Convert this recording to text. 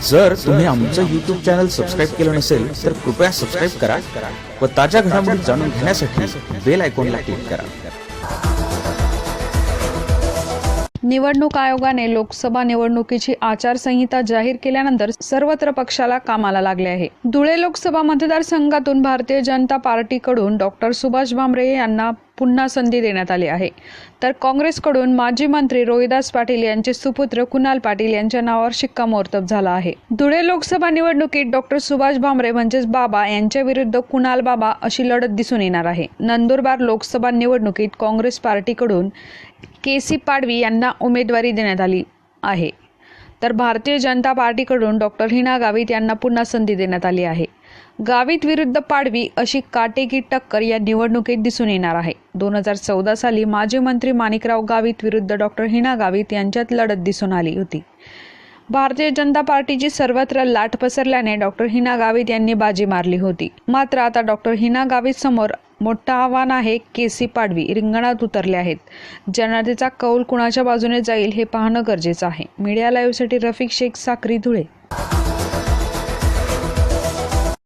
जर तुम्ही आमचं YouTube चॅनल सबस्क्राईब केलं नसेल तर कृपया सबस्क्राईब करा व ताज्या घडामोडी जाणून घेण्यासाठी बेल आयकॉनला क्लिक करा। निवडणूक आयोगाने लोकसभा निवडणुकीची आचारसंहिता जाहीर केल्यानंतर सर्वत्र पक्षाला कामाला लागले आहे। धुळे लोकसभा मतदारसंघातून भारतीय जनता पार्टीकडून डॉक्टर सुभाष भामरे यांना पुन्हा संधी देण्यात आली आहे, तर काँग्रेसकडून माजी मंत्री रोहिदास पाटील यांचे सुपुत्र कुणाल पाटील यांच्या नावावर शिक्कामोर्तब झाला आहे। धुळे लोकसभा निवडणुकीत डॉक्टर सुभाष भामरे म्हणजेच बाबा यांच्या विरुद्ध कुणाल बाबा अशी लढत दिसून येणार आहे। नंदुरबार लोकसभा निवडणुकीत काँग्रेस पार्टीकडून केसी पाडवी यांना उमेदवारी देण्यात आली आहे, तर भारतीय जनता पार्टीकडून डॉक्टर हिना गावित यांना पुन्हा संधी देण्यात आली आहे। गावित विरुद्ध पाडवी अशी काटेकी टक्कर या निवडणुकीत दिसून येणार आहे। 2014 साली माजी मंत्री माणिकराव गावित विरुद्ध डॉक्टर हिना गावित यांच्यात लढत दिसून आली होती। भारतीय जनता पार्टीची सर्वत्र लाट पसरल्याने डॉक्टर हिना गावित यांनी बाजी मारली होती। मात्र आता डॉक्टर हिना गावित समोर मोठं आव्हान आहे। केसी पाडवी रिंगणात उतरले आहेत। जनतेचा कौल कुणाच्या बाजूने जाईल हे पाहणं गरजेचं आहे। मीडिया लाईव्हसाठी रफिक शेख, साक्री, धुळे।